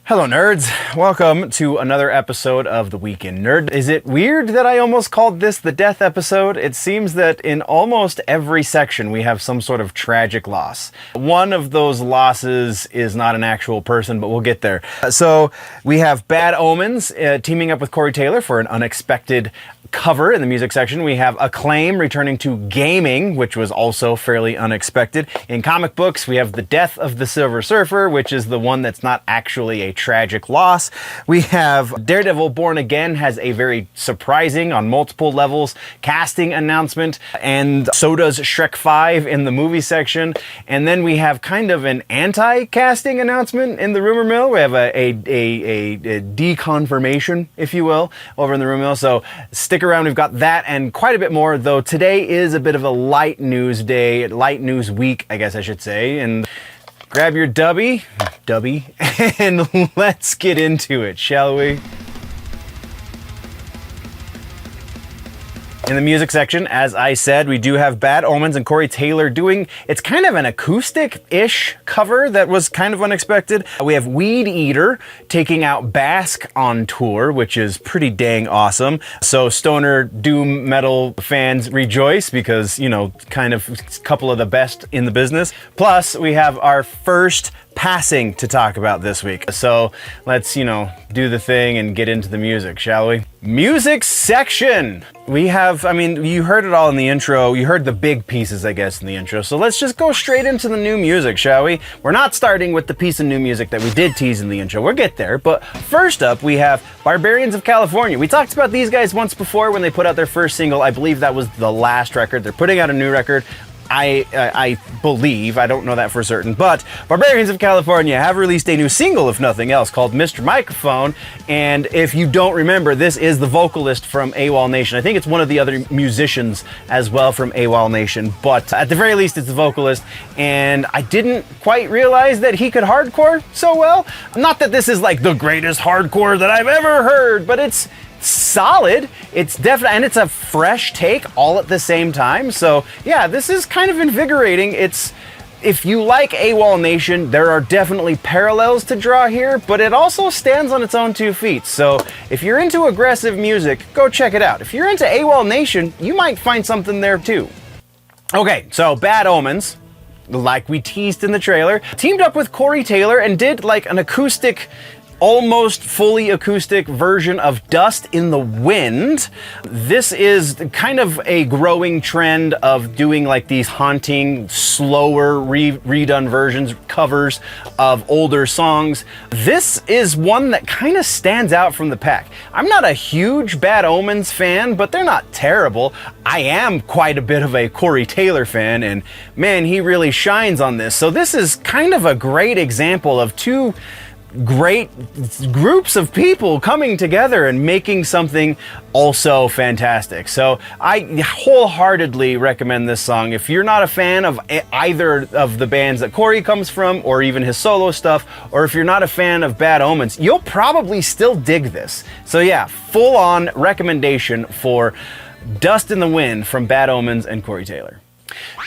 Hello nerds, welcome to another episode of The Week in Nerd. Is it weird that I almost called this the death episode? It seems that in almost every section we have some sort of tragic loss. One of those losses is not an actual person, but we'll get there. So we have Bad Omens teaming up with Corey Taylor for an unexpected cover in the music section. We have Acclaim returning to gaming, which was also fairly unexpected. In comic books, we have the death of the Silver Surfer, which is the one that's not actually a tragic loss. We have Daredevil Born Again has a very surprising, on multiple levels, casting announcement, and so does Shrek 5 in the movie section. And then we have kind of an anti-casting announcement in the rumor mill. We have a deconfirmation, if you will, over in the rumor mill. So stick around, we've got that and quite a bit more, though today is a bit of a light news day, light news week, I guess I should say, and grab your dubby, and let's get into it, shall we? In the music section, as I said, we do have Bad Omens and Corey Taylor doing, it's kind of an acoustic-ish cover that was kind of unexpected. We have Weed Eater taking out Basque on tour, which is pretty dang awesome. So stoner doom metal fans rejoice because, you know, kind of a couple of the best in the business. Plus, we have our first passing to talk about this week. So let's, you know, do the thing and get into the music, shall we? Music section. We have, I mean, you heard it all in the intro. You heard the big pieces, I guess, in the intro. So let's just go straight into the new music, shall we? We're not starting with the piece of new music that we did tease in the intro. We'll get there. But first up, we have Barbarians of California. We talked about these guys once before when they put out their first single. I believe that was the last record. They're putting out a new record. I believe, I don't know that for certain, but Barbarians of California have released a new single, if nothing else, called Mr. Microphone, and if you don't remember, this is the vocalist from AWOL Nation. I think it's one of the other musicians as well from AWOL Nation, but at the very least it's the vocalist, and I didn't quite realize that he could hardcore so well. Not that this is like the greatest hardcore that I've ever heard, but it's solid. It's definitely, and it's a fresh take all at the same time. So yeah, this is kind of invigorating. It's, if you like AWOL Nation, there are definitely parallels to draw here, but it also stands on its own 2 feet. So if you're into aggressive music, go check it out. If you're into AWOL Nation, you might find something there too. Okay, so Bad Omens, like we teased in the trailer, teamed up with Corey Taylor and did like an acoustic, almost fully acoustic version of Dust in the Wind. This is kind of a growing trend of doing like these haunting, slower, redone versions, covers of older songs. This is one that kind of stands out from the pack. I'm not a huge Bad Omens fan, but they're not terrible. I am quite a bit of a Corey Taylor fan, and man, he really shines on this. So this is kind of a great example of two great groups of people coming together and making something also fantastic. So I wholeheartedly recommend this song. If you're not a fan of either of the bands that Corey comes from, or even his solo stuff, or if you're not a fan of Bad Omens, you'll probably still dig this. So yeah, full on recommendation for Dust in the Wind from Bad Omens and Corey Taylor.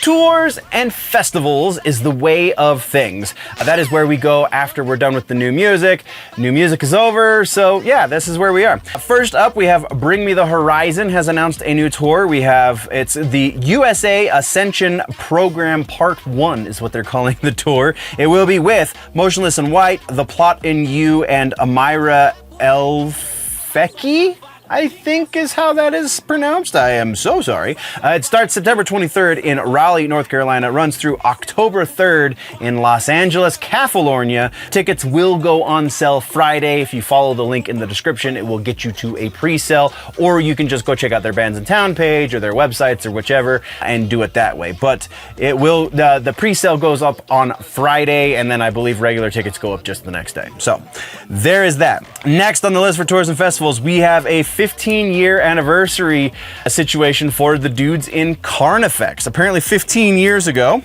Tours and festivals is the way of things. That is where we go after we're done with the new music. New music is over, so yeah, this is where we are. First up, we have Bring Me the Horizon has announced a new tour. It's the USA Ascension Program Part 1 is what they're calling the tour. It will be with Motionless in White, The Plot in You, and Amira Elfeki, I think is how that is pronounced. I am so sorry. It starts September 23rd in Raleigh, North Carolina. It runs through October 3rd in Los Angeles, California. Tickets will go on sale Friday. If you follow the link in the description, it will get you to a pre-sale, or you can just go check out their Bands in Town page or their websites or whichever and do it that way. But it will, the pre-sale goes up on Friday, and then I believe regular tickets go up just the next day. So there is that. Next on the list for tours and festivals, we have a 15-year anniversary situation for the dudes in Carnifex. Apparently 15 years ago,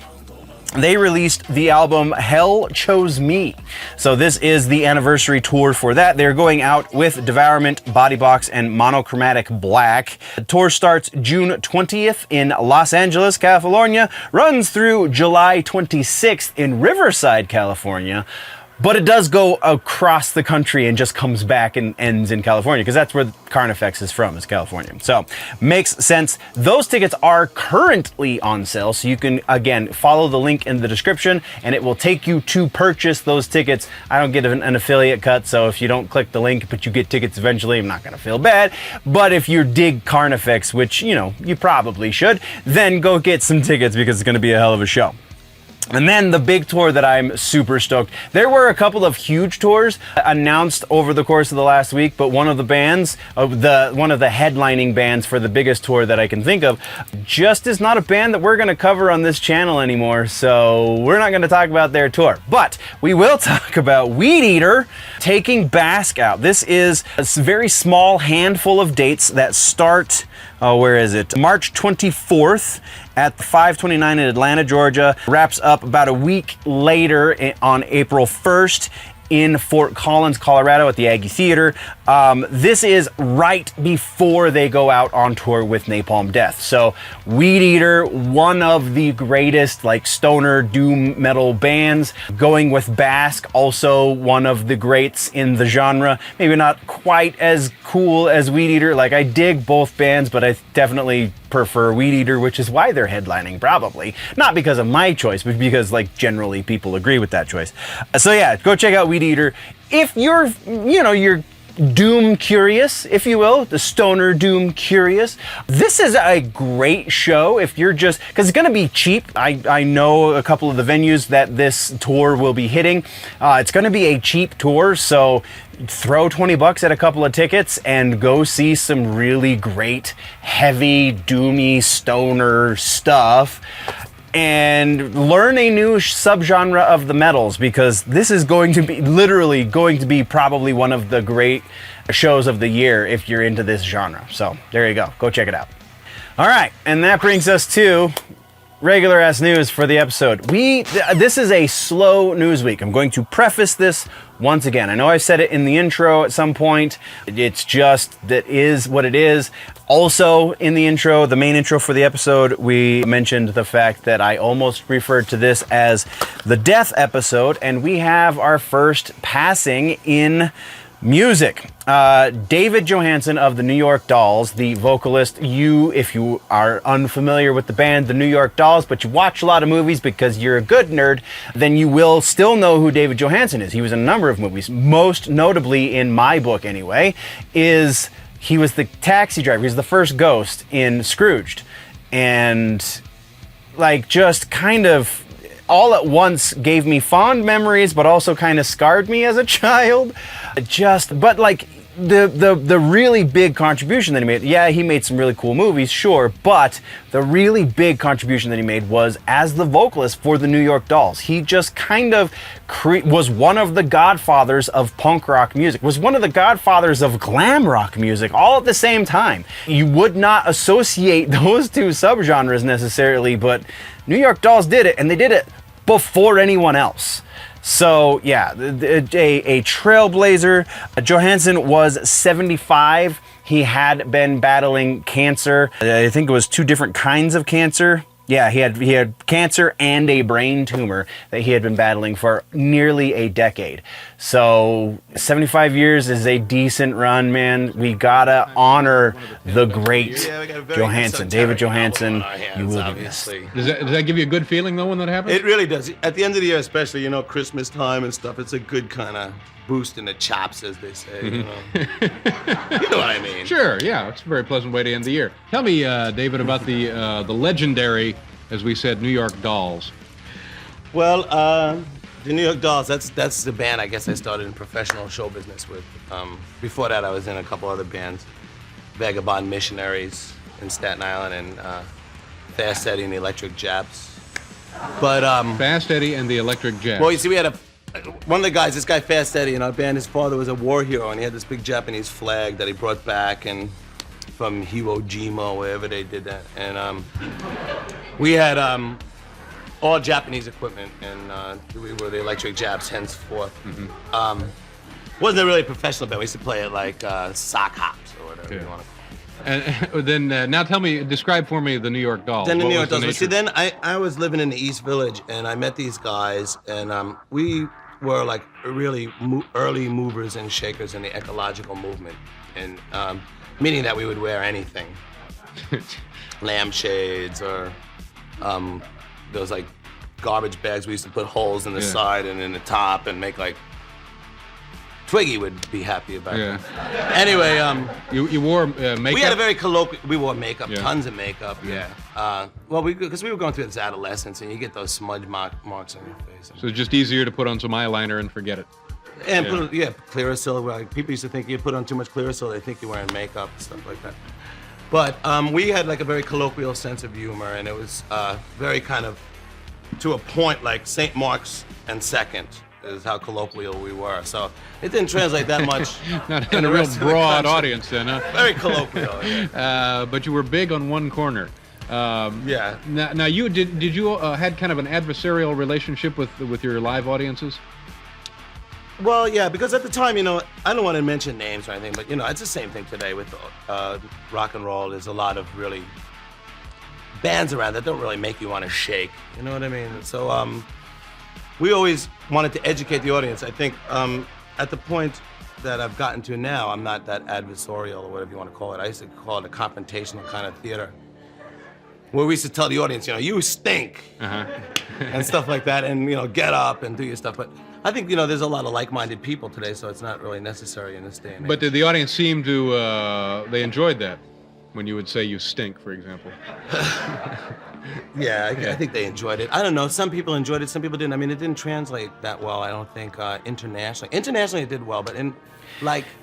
they released the album Hell Chose Me. So this is the anniversary tour for that. They're going out with Devourment, Body Box, and Monochromatic Black. The tour starts June 20th in Los Angeles, California, runs through July 26th in Riverside, California. But it does go across the country and just comes back and ends in California, because that's where Carnifex is from, is California. So makes sense. Those tickets are currently on sale, so you can, again, follow the link in the description and it will take you to purchase those tickets. I don't get an affiliate cut, so if you don't click the link but you get tickets eventually, I'm not gonna feel bad. But if you dig Carnifex, which, you know, you probably should, then go get some tickets, because it's gonna be a hell of a show. And then the big tour that I'm super stoked. There were a couple of huge tours announced over the course of the last week, but one of the bands, one of the headlining bands for the biggest tour that I can think of, just is not a band that we're gonna cover on this channel anymore, so we're not gonna talk about their tour. But we will talk about Weed Eater taking Basque out. This is a very small handful of dates that start, where is it? March 24th at the 529 in Atlanta, Georgia. Wraps up about a week later on April 1st in Fort Collins, Colorado at the Aggie Theater. This is right before they go out on tour with Napalm Death. So Weed Eater, one of the greatest like stoner doom metal bands, going with Basque, also one of the greats in the genre. Maybe not quite as cool as Weed Eater. Like, I dig both bands, but I definitely prefer Weed Eater, which is why they're headlining, probably. Not because of my choice, but because like generally people agree with that choice. So yeah, go check out Weed Eater. If you're, you know, you're doom curious, if you will, the stoner doom curious, this is a great show if you're just, because it's going to be cheap. I know a couple of the venues that this tour will be hitting. It's going to be a cheap tour, so throw $20 at a couple of tickets and go see some really great, heavy, doomy, stoner stuff and learn a new subgenre of the metals, because this is going to be literally going to be probably one of the great shows of the year if you're into this genre. So there you go check it out. All right, and that brings us to regular ass news for the episode. This is a slow news week. I'm going to preface this once again. I know I said it in the intro at some point. It's just, that is what it is. Also in the intro, the main intro for the episode, we mentioned the fact that I almost referred to this as the death episode, and we have our first passing in music. David Johansen of the New York Dolls, the vocalist. If you are unfamiliar with the band, the New York Dolls, but you watch a lot of movies because you're a good nerd, then you will still know who David Johansen is. He was in a number of movies, most notably in my book anyway, he was the taxi driver. He's the first ghost in Scrooged. And like, just kind of all at once gave me fond memories, but also kind of scarred me as a child. But like the really big contribution that he made, yeah, he made some really cool movies, sure, but the really big contribution that he made was as the vocalist for the New York Dolls. He just kind of was one of the godfathers of punk rock music, was one of the godfathers of glam rock music, all at the same time. You would not associate those two subgenres necessarily, but New York Dolls did it, and they did it before anyone else. So yeah, a trailblazer. Johansen was 75. He had been battling cancer. I think it was 2 different kinds of cancer. Yeah, he had cancer and a brain tumor that he had been battling for nearly a decade. So 75 years is a decent run, man. We gotta honor the great Johansen, David Johansen. You will be missed. Does that give you a good feeling though when that happens? It really does. At the end of the year, especially, you know, Christmas time and stuff, it's a good kind of boost in the chops, as they say. You know? You know what I mean? Sure, yeah. It's a very pleasant way to end the year. Tell me, David, about the legendary, as we said, New York Dolls. Well, the New York Dolls, that's the band I guess I started in professional show business with. Before that, I was in a couple other bands, Vagabond Missionaries in Staten Island and Fast Eddie and the Electric Japs. But Fast Eddie and the Electric Japs. well, you see, we had one of the guys, this guy Fast Eddie in our band, his father was a war hero, and he had this big Japanese flag that he brought back and from Iwo Jima, wherever they did that. And we had all Japanese equipment, and we were the Electric Japs henceforth. Mm-hmm. Wasn't really a professional band. We used to play at like sock hops or whatever you want to call it. And then now tell me, describe for me the New York Dolls. Then the New York Dolls. See, then I was living in the East Village, and I met these guys, and we were like really early movers and shakers in the ecological movement, and meaning that we would wear anything, lampshades or those like garbage bags we used to put holes in the side and in the top and make like. Twiggy would be happy about it. Anyway, you wore makeup. We had a very colloquial. We wore makeup, tons of makeup. Well, because we were going through this adolescence, and you get those smudge marks on your face. So it's just easier to put on some eyeliner and forget it. And Clearasil. Like, people used to think you put on too much Clearasil, they think you're wearing makeup and stuff like that. But we had like a very colloquial sense of humor, and it was very kind of to a point like St. Mark's and Second. Is how colloquial we were. So it didn't translate that much. Not in a real broad audience then, huh? Very colloquial, but you were big on one corner. Now you did you had kind of an adversarial relationship with your live audiences? Well, yeah, because at the time, I don't want to mention names or anything, but it's the same thing today with rock and roll. There's a lot of really bands around that don't really make you want to shake. You know what I mean? So we always wanted to educate the audience. I think at the point that I've gotten to now, I'm not that adversarial or whatever you want to call it. I used to call it a confrontational kind of theater, where we used to tell the audience, you stink, and stuff like that, and get up and do your stuff. But I think there's a lot of like-minded people today, so it's not really necessary in this day and age. But did the audience seem to they enjoyed that when you would say you stink, for example? I think they enjoyed it. I don't know. Some people enjoyed it, some people didn't. I mean, it didn't translate that well, I don't think, internationally. Internationally, it did well, but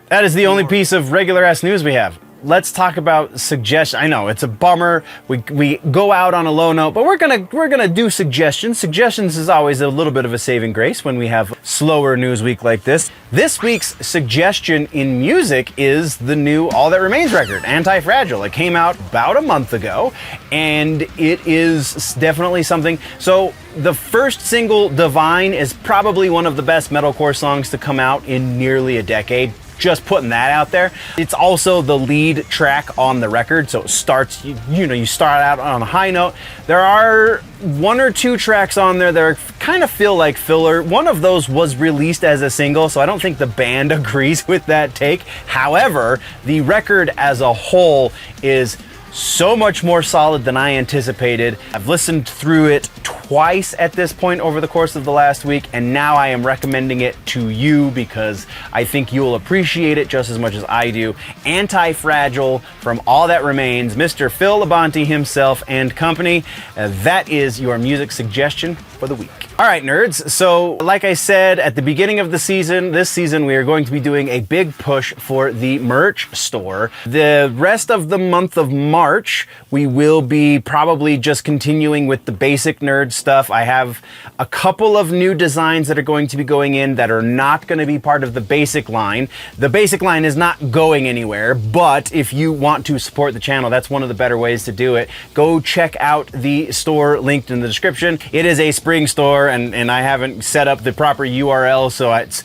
that is the only piece of regular-ass news we have. Let's talk about suggestions. I know it's a bummer. We go out on a low note, but we're gonna do suggestions. Suggestions is always a little bit of a saving grace when we have slower news week like this. This week's suggestion in music is the new All That Remains record, Anti-Fragile. It came out about a month ago, and it is definitely something. So the first single, Divine, is probably one of the best metalcore songs to come out in nearly a decade. Just putting that out there. It's also the lead track on the record, so it starts, you start out on a high note. There are one or two tracks on there that kind of feel like filler. One of those was released as a single, so I don't think the band agrees with that take. However, the record as a whole is so much more solid than I anticipated. I've listened through it twice at this point over the course of the last week, and now I am recommending it to you because I think you'll appreciate it just as much as I do. Anti-Fragile from All That Remains, Mr. Phil Labonte himself and company. That is your music suggestion for the week. All right, nerds. So like I said at the beginning of the season, this season we are going to be doing a big push for the merch store. The rest of the month of March, we will be probably just continuing with the basic nerd stuff. I have a couple of new designs that are going to be going in that are not going to be part of the basic line. The basic line is not going anywhere, but if you want to support the channel, that's one of the better ways to do it. Go check out the store linked in the description. It is a spring store, and I haven't set up the proper URL, so it's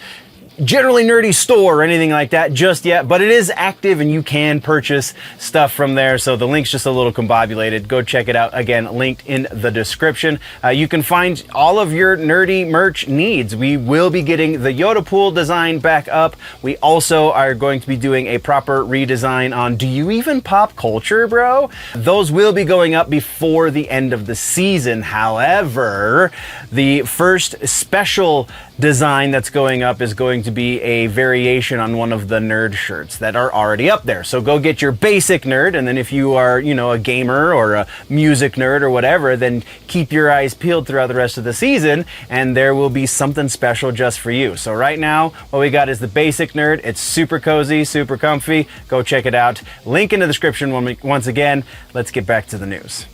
generally nerdy store or anything like that just yet, but it is active and you can purchase stuff from there. So the link's just a little combobulated. Go check it out. Again, linked in the description. You can find all of your nerdy merch needs. We will be getting the Yoda pool design back up. We also are going to be doing a proper redesign on Do You Even Pop Culture, bro? Those will be going up before the end of the season. However, the first special design that's going up is going to be a variation on one of the nerd shirts that are already up there. So go get your basic nerd, and then if you are, a gamer or a music nerd or whatever, then keep your eyes peeled throughout the rest of the season, and there will be something special just for you. So right now, what we got is the basic nerd. It's super cozy, super comfy. Go check it out. Link in the description once again. Let's get back to the news.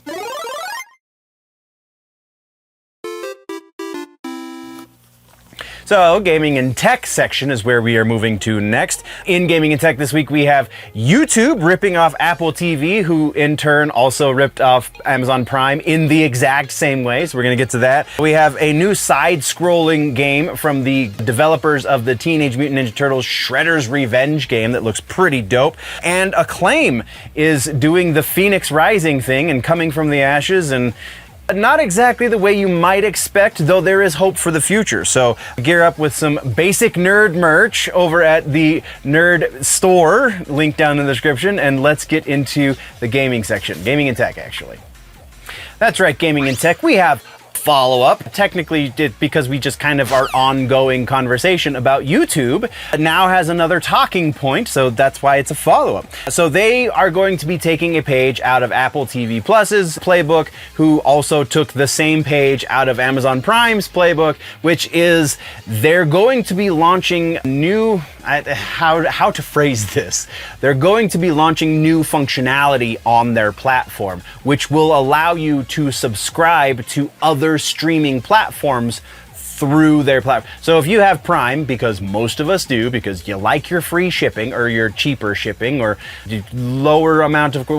So, gaming and tech section is where we are moving to next. In gaming and tech this week, we have YouTube ripping off Apple TV, who in turn also ripped off Amazon Prime in the exact same way. So we're going to get to that. We have a new side-scrolling game from the developers of the Teenage Mutant Ninja Turtles Shredder's Revenge game that looks pretty dope. And Acclaim is doing the Phoenix Rising thing and coming from the ashes, and Not exactly the way you might expect, though there is hope for the future. So gear up with some basic nerd merch over at the Nerd store, link down in the description, and let's get into the gaming section. Gaming and tech, actually. That's right, gaming and tech. We have follow-up, technically because we just kind of our ongoing conversation about YouTube now has another talking point, so that's why it's a follow-up. So they are going to be taking a page out of Apple TV Plus's playbook, who also took the same page out of Amazon Prime's playbook, which is they're going to be launching new, how to phrase this, they're going to be launching new functionality on their platform, which will allow you to subscribe to other streaming platforms through their platform. So if you have Prime, because most of us do, because you like your free shipping or your cheaper shipping or lower amount of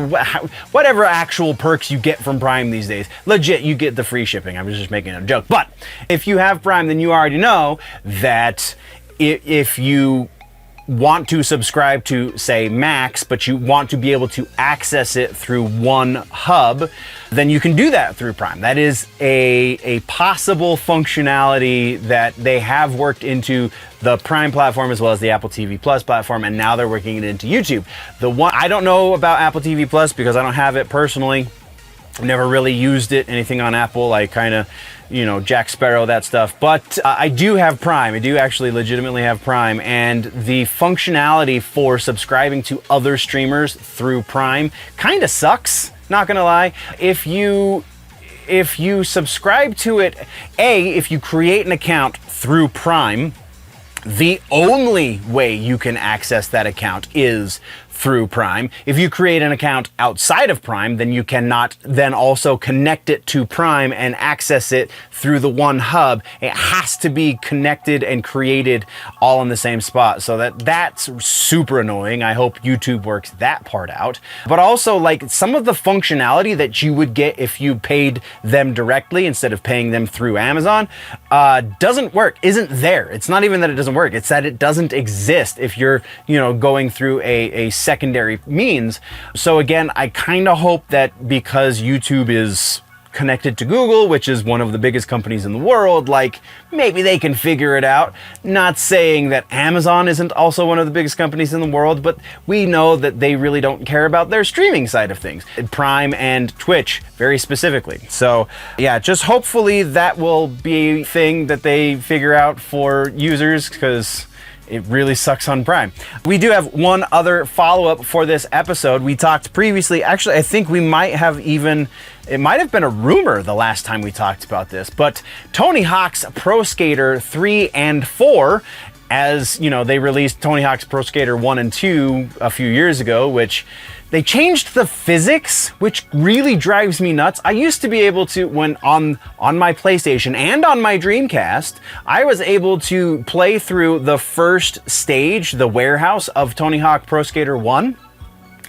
whatever actual perks you get from Prime these days, legit, you get the free shipping. I was just making a joke. But if you have Prime, then you already know that if you want to subscribe to, say, Max, but you want to be able to access it through one hub, then you can do that through Prime. That is a possible functionality that they have worked into the Prime platform as well as the Apple TV Plus platform, and now they're working it into YouTube. The one I don't know about Apple TV Plus because I don't have it personally. I've never really used it, anything on Apple. I kind of, Jack Sparrow, that stuff. But I do have Prime. I do actually legitimately have Prime. And the functionality for subscribing to other streamers through Prime kind of sucks, not gonna lie. If you subscribe to it, if you create an account through Prime, the only way you can access that account is through Prime. If you create an account outside of Prime, then you cannot then also connect it to Prime and access it through the one hub. It has to be connected and created all in the same spot. So that's super annoying. I hope YouTube works that part out. But also, like, some of the functionality that you would get if you paid them directly instead of paying them through Amazon doesn't work, isn't there. It's not even that it doesn't work, it's that it doesn't exist if you're, going through a secondary means. So again, I kind of hope that because YouTube is connected to Google, which is one of the biggest companies in the world, like, maybe they can figure it out. Not saying that Amazon isn't also one of the biggest companies in the world, but we know that they really don't care about their streaming side of things. Prime and Twitch, very specifically. So yeah, just hopefully that will be a thing that they figure out for users, because it really sucks on Prime. We do have one other follow-up for this episode. We talked previously, actually, I think we might have even, it might have been a rumor the last time we talked about this, but Tony Hawk's Pro Skater 3 and 4, as they released Tony Hawk's Pro Skater 1 and 2 a few years ago, which they changed the physics, which really drives me nuts. I used to be able to, when on my PlayStation and on my Dreamcast, I was able to play through the first stage, the warehouse of Tony Hawk Pro Skater 1.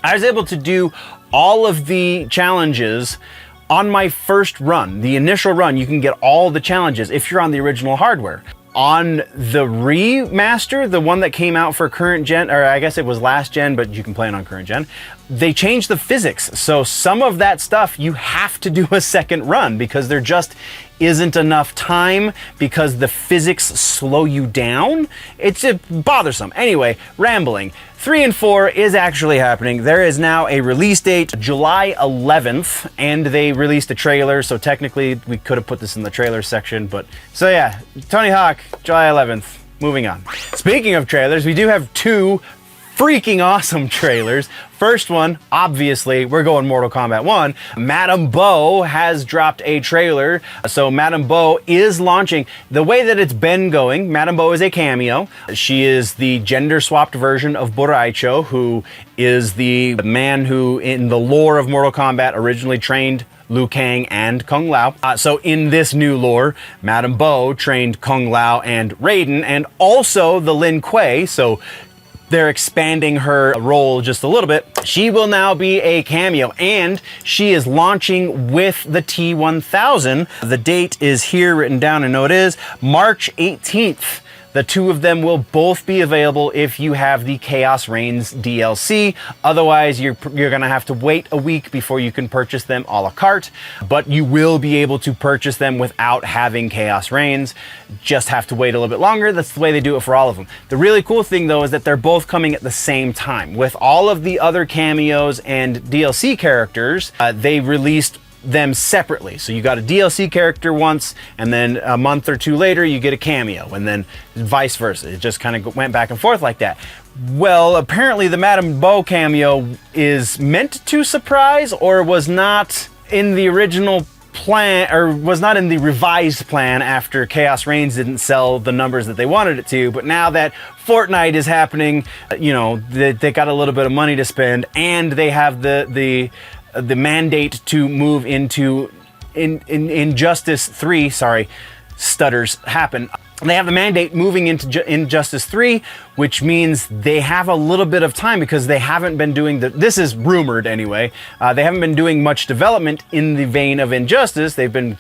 I was able to do all of the challenges on my first run. The initial run, you can get all the challenges if you're on the original hardware. On the remaster, the one that came out for current gen, or I guess it was last gen, but you can play it on current gen, they changed the physics. So some of that stuff you have to do a second run because there just isn't enough time because the physics slow you down. It's bothersome. Anyway, rambling. 3 and 4 is actually happening. There is now a release date, July 11th, and they released a trailer, so technically we could have put this in the trailer section, but so yeah, Tony Hawk, July 11th. Moving on. Speaking of trailers, we do have 2 freaking awesome trailers. First one, obviously, we're going Mortal Kombat 1. Madame Bo has dropped a trailer. So Madame Bo is launching. The way that it's been going, Madame Bo is a cameo. She is the gender-swapped version of Boraicho, who is the man who, in the lore of Mortal Kombat, originally trained Liu Kang and Kung Lao. So in this new lore, Madame Bo trained Kung Lao and Raiden, and also the Lin Kuei, so they're expanding her role just a little bit. She will now be a cameo, and she is launching with the T-1000. The date is here written down, I know it is March 18th. The two of them will both be available if you have the Chaos Reigns DLC. Otherwise, you're going to have to wait a week before you can purchase them a la carte, but you will be able to purchase them without having Chaos Reigns. Just have to wait a little bit longer. That's the way they do it for all of them. The really cool thing, though, is that they're both coming at the same time. With all of the other cameos and DLC characters, they released them separately. So you got a DLC character once, and then a month or two later you get a cameo, and then vice versa. It just kind of went back and forth like that. Well, apparently the Madame Bo cameo is meant to surprise, or was not in the original plan, or was not in the revised plan after Chaos Reigns didn't sell the numbers that they wanted it to. But now that Fortnite is happening, you know, they got a little bit of money to spend, and they have the mandate to move into Injustice 3. Sorry, stutters happen. They have the mandate moving into Injustice 3, which means they have a little bit of time, because they haven't been doing this is rumored anyway, they haven't been doing much development in the vein of Injustice. They've been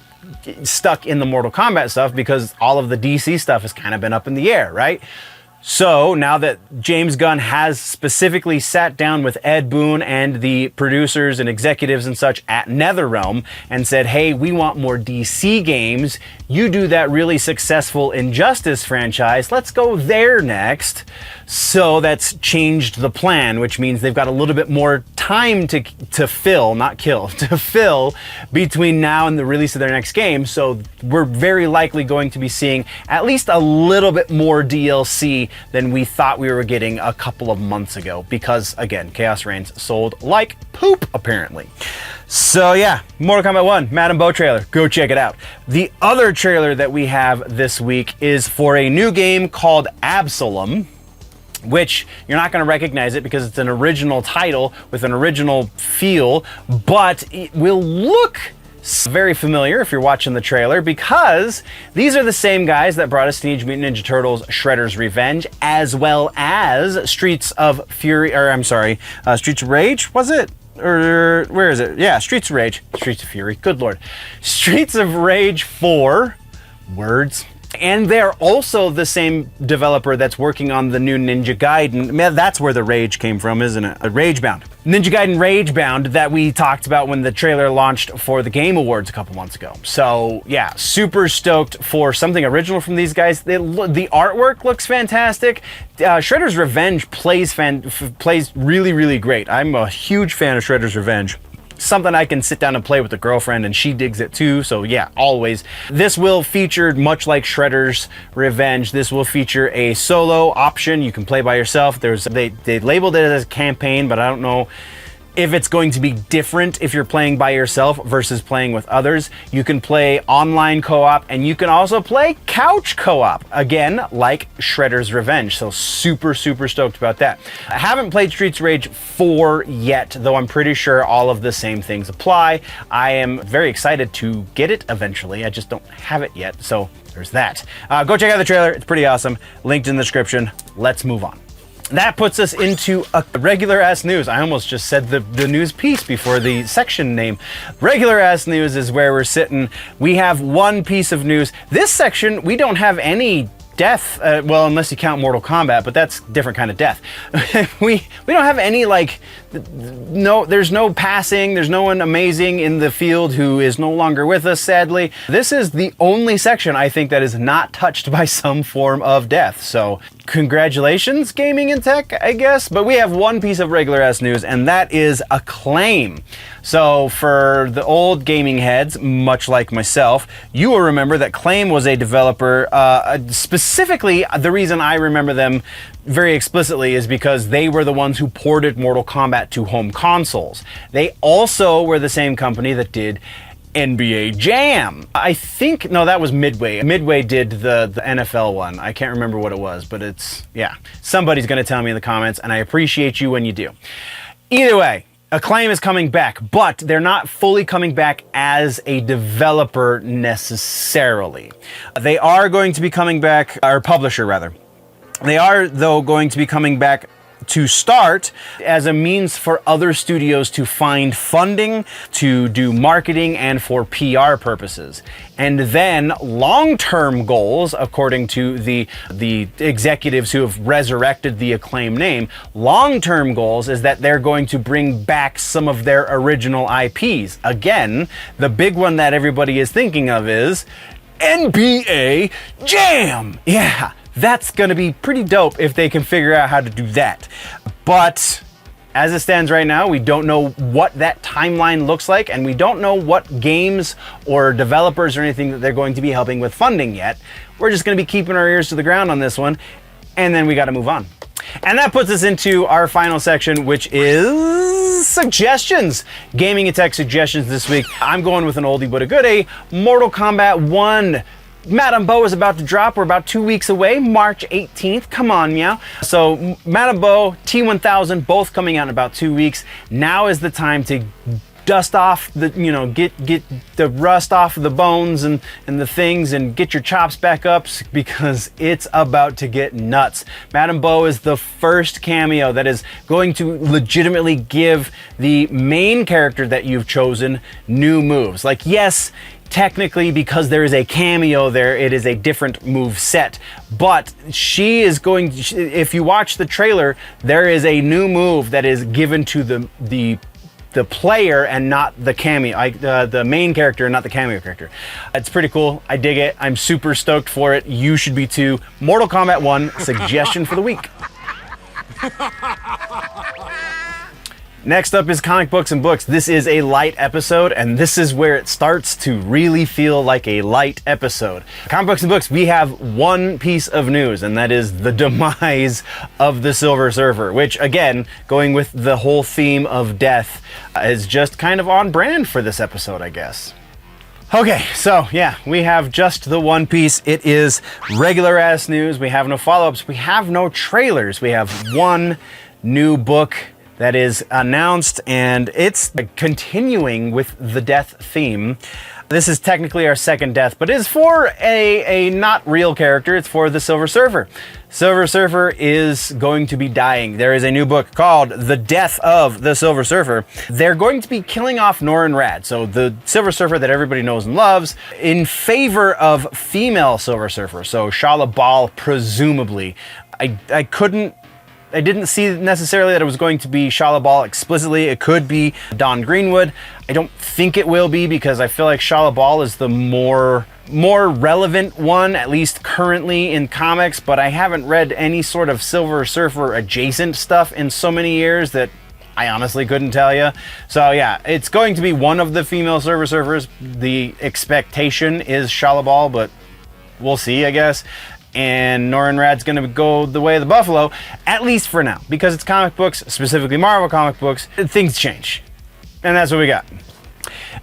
stuck in the Mortal Kombat stuff because all of the DC stuff has kind of been up in the air, right? So now that James Gunn has specifically sat down with Ed Boon and the producers and executives and such at NetherRealm and said, hey, we want more DC games. You do that really successful Injustice franchise. Let's go there next. So that's changed the plan, which means they've got a little bit more time to fill, not kill, to fill between now and the release of their next game. So we're very likely going to be seeing at least a little bit more DLC than we thought we were getting a couple of months ago, because again, Chaos Reigns sold like poop apparently. So yeah, Mortal Kombat 1 Madame Bo trailer, go check it out. The other trailer that we have this week is for a new game called Absalom, which you're not going to recognize it because it's an original title with an original feel, but it will look very familiar if you're watching the trailer, because these are the same guys that brought us Teenage Mutant Ninja Turtles Shredder's Revenge, as well as Streets of Rage, was it? Or where is it? Yeah, Streets of Rage. Streets of Fury, good lord. Streets of Rage 4, words. And they're also the same developer that's working on the new Ninja Gaiden. Man, that's where the rage came from, isn't it? Ragebound. Ninja Gaiden Ragebound that we talked about when the trailer launched for the Game Awards a couple months ago. So yeah, super stoked for something original from these guys. The artwork looks fantastic. Shredder's Revenge plays really, really great. I'm a huge fan of Shredder's Revenge. Something I can sit down and play with a girlfriend, and she digs it too. So yeah, always. This will feature, much like Shredder's Revenge, this will feature a solo option. You can play by yourself. They labeled it as a campaign, but I don't know if it's going to be different if you're playing by yourself versus playing with others. You can play online co-op, and you can also play couch co-op, again, like Shredder's Revenge. So super, super stoked about that. I haven't played Streets of Rage 4 yet, though I'm pretty sure all of the same things apply. I am very excited to get it eventually. I just don't have it yet, so there's that. Go check out the trailer. It's pretty awesome. Linked in the description. Let's move on. That puts us into a regular ass news. I almost just said the news piece before the section name. Regular ass news is where we're sitting. We have one piece of news. This section, we don't have any death, well, unless you count Mortal Kombat, but that's a different kind of death. we don't have any, like, there's no passing, there's no one amazing in the field who is no longer with us, sadly. This is the only section, I think, that is not touched by some form of death. So congratulations, gaming and tech, I guess. But we have one piece of regular ass news, and that is Acclaim. So for the old gaming heads, much like myself, you will remember that Acclaim was a developer. Specifically, the reason I remember them very explicitly is because they were the ones who ported Mortal Kombat to home consoles. They also were the same company that did NBA Jam. I think, no, that was Midway. Midway did the NFL one. I can't remember what it was, but it's, yeah. Somebody's gonna tell me in the comments, and I appreciate you when you do. Either way, Acclaim is coming back, but they're not fully coming back as a developer necessarily. They are going to be coming back, or publisher rather. They are, though, going to be coming back to start as a means for other studios to find funding, to do marketing, and for PR purposes. And then long-term goals, according to the executives who have resurrected the Acclaim name, long-term goals is that they're going to bring back some of their original IPs. Again, the big one that everybody is thinking of is NBA Jam. Yeah, that's going to be pretty dope if they can figure out how to do that. But as it stands right now, we don't know what that timeline looks like, and we don't know what games or developers or anything that they're going to be helping with funding yet. We're just going to be keeping our ears to the ground on this one, and then we got to move on. And that puts us into our final section, which is suggestions. Gaming and tech suggestions this week. I'm going with an oldie but a goodie. Mortal Kombat 1. Madame Bo is about to drop. We're about 2 weeks away, March 18th. Come on, meow. So Madame Bo, T1000, both coming out in about 2 weeks. Now is the time to dust off the, get the rust off of the bones and the things, and get your chops back up, because it's about to get nuts. Madame Bo is the first cameo that is going to legitimately give the main character that you've chosen new moves. Like, yes, technically, because there is a cameo there, it is a different move set, but she is going to, if you watch the trailer, there is a new move that is given to the player and not the cameo, the main character and not the cameo character. It's pretty cool. I dig it. I'm super stoked for it. You should be too. Mortal Kombat 1 suggestion for the week. Next up is comic books and books. This is a light episode, and this is where it starts to really feel like a light episode. Comic books and books, we have one piece of news, and that is the demise of the Silver Surfer, which, again, going with the whole theme of death, is just kind of on brand for this episode, I guess. Okay, so yeah, we have just the one piece. It is regular ass news. We have no follow-ups. We have no trailers. We have one new book that is announced, and it's continuing with the death theme. This is technically our second death, but it's for a not real character. It's for the Silver Surfer. Silver Surfer is going to be dying. There is a new book called The Death of the Silver Surfer. They're going to be killing off Norrin Radd, so the Silver Surfer that everybody knows and loves, in favor of female Silver Surfer, so Shala Bal, presumably. I didn't see necessarily that it was going to be Shala Bal explicitly. It could be Dawn Greenwood. I don't think it will be, because I feel like Shala Bal is the more relevant one, at least currently in comics, but I haven't read any sort of Silver Surfer adjacent stuff in so many years that I honestly couldn't tell you. So yeah, it's going to be one of the female Silver Surfers. The expectation is Shala Bal, but we'll see, I guess. And Norrin Radd's going to go the way of the buffalo, at least for now, because it's comic books, specifically Marvel comic books. Things change, and that's what we got.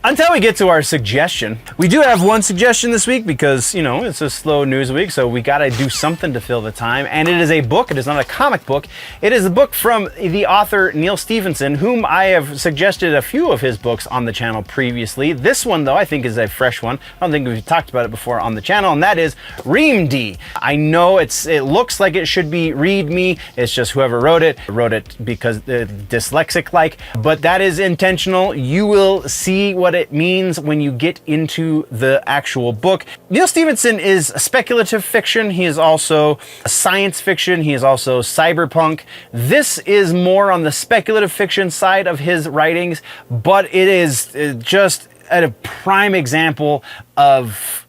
Until we get to our suggestion, we do have one suggestion this week, because, it's a slow news week, so we got to do something to fill the time. And it is a book. It is not a comic book. It is a book from the author Neal Stephenson, whom I have suggested a few of his books on the channel previously. This one, though, I think is a fresh one. I don't think we've talked about it before on the channel, and that is Reamd. I know it looks like it should be Read Me. It's just whoever wrote it because dyslexic-like, but that is intentional. You will see what it means when you get into the actual book. Neal Stephenson is speculative fiction. He is also science fiction. He is also cyberpunk. This is more on the speculative fiction side of his writings, but it is just a prime example of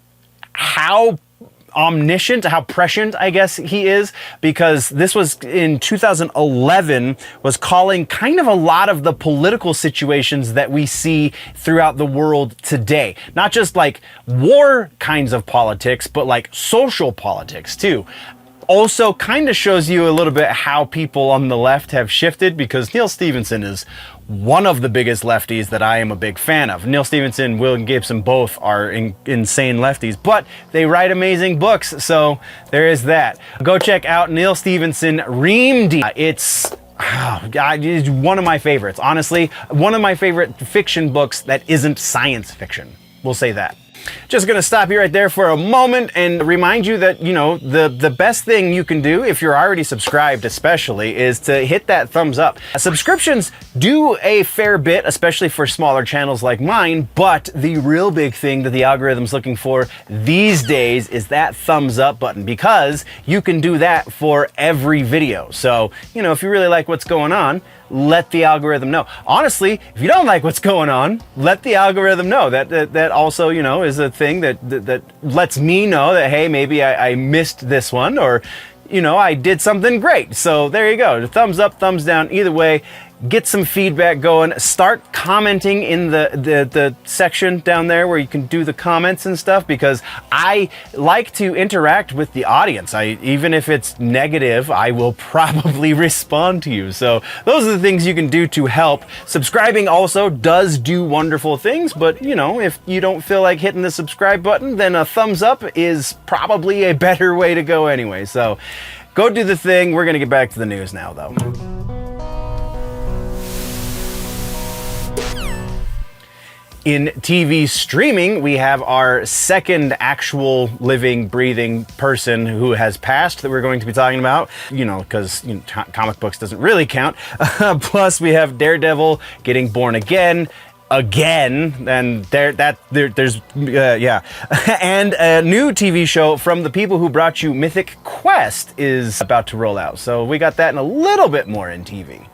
how omniscient, how prescient, I guess, he is, because this was in 2011, was calling kind of a lot of the political situations that we see throughout the world today. Not just like war kinds of politics, but like social politics too. Also kind of shows you a little bit how people on the left have shifted, because Neal Stephenson is one of the biggest lefties that I am a big fan of. Neal Stephenson, William Gibson, both are insane lefties, but they write amazing books, so there is that. Go check out Neal Stephenson, Reamd. It's one of my favorites. Honestly, one of my favorite fiction books that isn't science fiction. We'll say that. Just gonna stop you right there for a moment and remind you that, you know, the best thing you can do, if you're already subscribed especially, is to hit that thumbs up. Subscriptions do a fair bit, especially for smaller channels like mine, but the real big thing that the algorithm's looking for these days is that thumbs up button, because you can do that for every video. So, you know, if you really like what's going on, let the algorithm know. Honestly, if you don't like what's going on, let the algorithm know. That also, you know, is a thing that lets me know that, hey, maybe I missed this one, or, you know, I did something great. So there you go. Thumbs up, thumbs down, either way. Get some feedback going. Start commenting in the section down there where you can do the comments and stuff, because I like to interact with the audience. Even if it's negative, I will probably respond to you. So those are the things you can do to help. Subscribing also does do wonderful things, but you know, if you don't feel like hitting the subscribe button, then a thumbs up is probably a better way to go anyway. So go do the thing. We're gonna get back to the news now though. In TV streaming, we have our second actual living, breathing person who has passed that we're going to be talking about, you know, because comic books doesn't really count. Plus, we have Daredevil getting born again, and there's and a new TV show from the people who brought you Mythic Quest is about to roll out. So we got that and a little bit more in TV.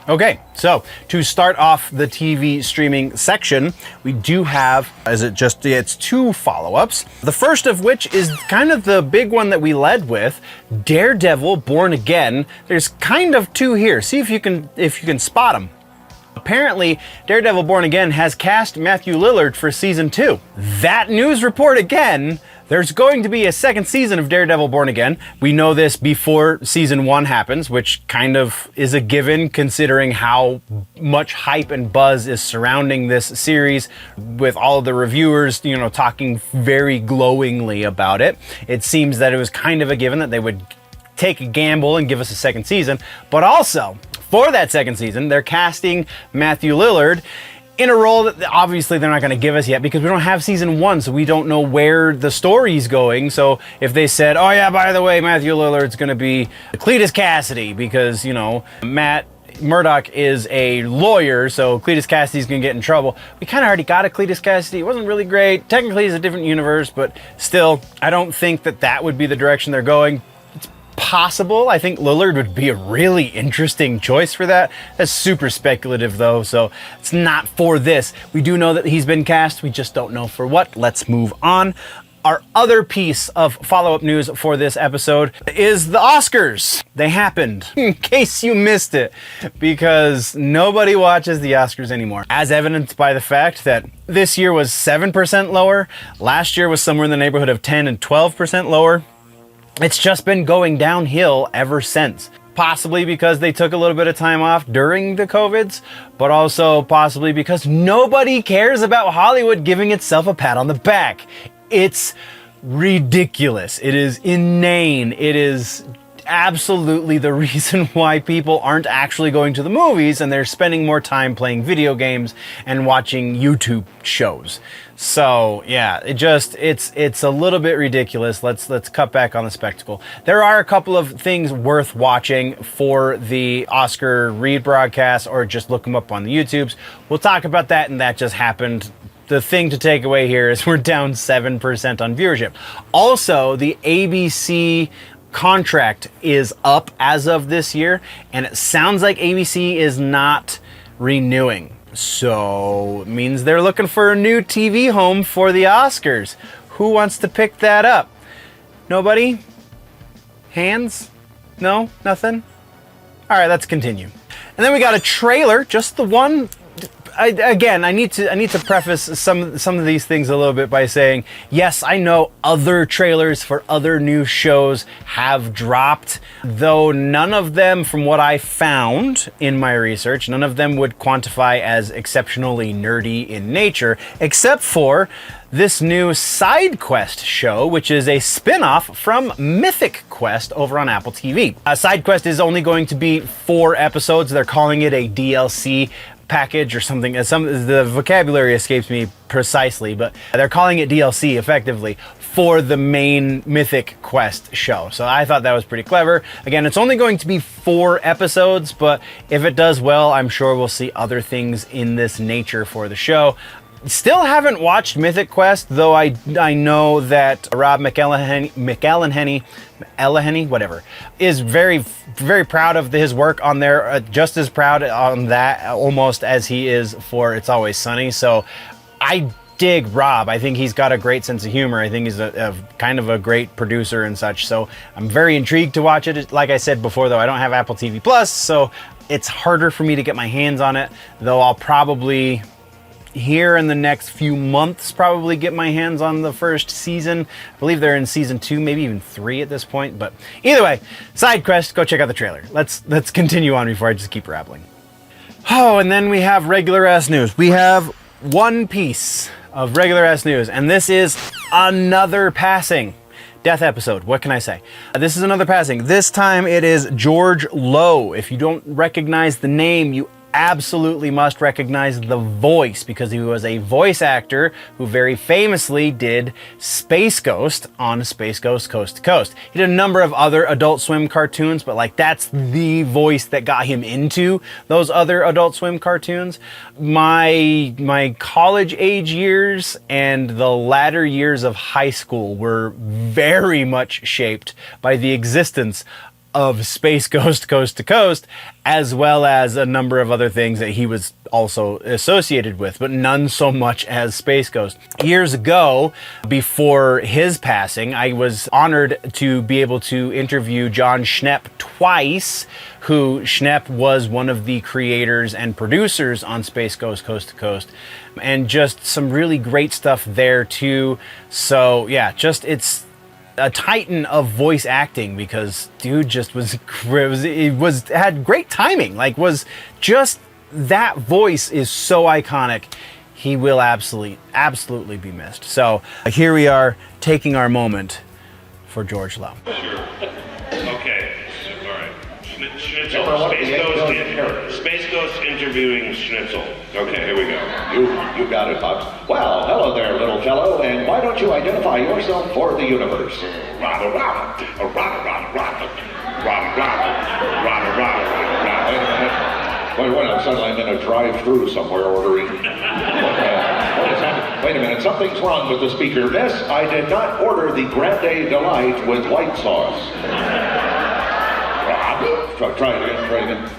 Okay, so to start off the TV streaming section, we do have, it's two follow-ups. The first of which is kind of the big one that we led with, Daredevil Born Again. There's kind of two here. See if you can spot them. Apparently, Daredevil Born Again has cast Matthew Lillard for season 2. That news report again. There's going to be a second season of Daredevil Born Again. We know this before season 1 happens, which kind of is a given considering how much hype and buzz is surrounding this series, with all of the reviewers, you know, talking very glowingly about it. It seems that it was kind of a given that they would take a gamble and give us a second season, but also for that second season, they're casting Matthew Lillard in a role that obviously they're not going to give us yet, because we don't have season 1, so we don't know where the story's going. So if they said, oh yeah, by the way, Matthew Lillard's going to be Cletus Cassidy, because, you know, Matt Murdock is a lawyer, so Cletus Cassidy's going to get in trouble. We kind of already got a Cletus Cassidy. It wasn't really great. Technically, it's a different universe, but still, I don't think that would be the direction they're going. Possible. I think Lillard would be a really interesting choice for that. That's super speculative though, so it's not for this. We do know that he's been cast, we just don't know for what. Let's move on. Our other piece of follow-up news for this episode is the Oscars. They happened, in case you missed it, because nobody watches the Oscars anymore. As evidenced by the fact that this year was 7% lower, last year was somewhere in the neighborhood of 10 and 12% lower. It's just been going downhill ever since. Possibly because they took a little bit of time off during the COVIDs, but also possibly because nobody cares about Hollywood giving itself a pat on the back. It's ridiculous. It is inane. It is absolutely the reason why people aren't actually going to the movies, and they're spending more time playing video games and watching YouTube shows. So yeah, it's a little bit ridiculous. Let's cut back on the spectacle. There are a couple of things worth watching for the Oscar rebroadcast, or just look them up on the YouTubes. We'll talk about that, and that just happened. The thing to take away here is we're down 7% on viewership. Also, the ABC contract is up as of this year, and it sounds like ABC is not renewing. So it means they're looking for a new TV home for the Oscars. Who wants to pick that up? Nobody? Hands? No? Nothing? All right, let's continue. And then we got a trailer, just the one. I need to preface some of these things a little bit by saying, yes, I know other trailers for other new shows have dropped, though none of them, from what I found in my research, none of them would quantify as exceptionally nerdy in nature, except for this new Side Quest show, which is a spin-off from Mythic Quest over on Apple TV. Side Quest is only going to be 4 episodes. They're calling it a DLC. package or something. The vocabulary escapes me precisely, but they're calling it DLC effectively for the main Mythic Quest show. So I thought that was pretty clever. Again, it's only going to be 4 episodes, but if it does well, I'm sure we'll see other things in this nature for the show. Still haven't watched Mythic Quest, though I know that Rob McElhenney, whatever, is very, very proud of his work on there, just as proud on that almost as he is for It's Always Sunny. So I dig Rob. I think he's got a great sense of humor. I think he's a kind of a great producer and such. So I'm very intrigued to watch it. Like I said before, though, I don't have Apple TV Plus, so it's harder for me to get my hands on it, though I'll probably here in the next few months probably get my hands on the first season. I believe they're in season 2, maybe even 3 at this point, but either way, side quest, go check out the trailer. Let's continue on before I just keep rambling. Oh, and then we have regular ass news. We have one piece of regular ass news, and this is another passing. Death episode, what can I say? This is another passing. This time it is George Lowe. If you don't recognize the name, you absolutely must recognize the voice, because he was a voice actor who very famously did Space Ghost on Space Ghost Coast to Coast. He did a number of other Adult Swim cartoons, but like that's the voice that got him into those other Adult Swim cartoons. My college age years and the latter years of high school were very much shaped by the existence of Space Ghost Coast to Coast, as well as a number of other things that he was also associated with, but none so much as Space Ghost. Years ago, before his passing, I was honored to be able to interview John Schnepp twice, who Schnepp was one of the creators and producers on Space Ghost Coast to Coast, and just some really great stuff there too. So yeah, it's a titan of voice acting, because dude just had great timing. Like, was just that voice is so iconic. He will absolutely be missed. So here we are taking our moment for George Lowe. Sure. Okay. All right. Schnitzel. Space Ghost interviewing Schnitzel. Okay, here we go. You got it, Bugs. Well, hello there, little fellow, and why don't you identify yourself for the universe? Wait, suddenly I'm in a drive-through somewhere ordering. What is happening? Wait a minute, something's wrong with the speaker. Miss, I did not order the Grande Delight with white sauce. Try it again.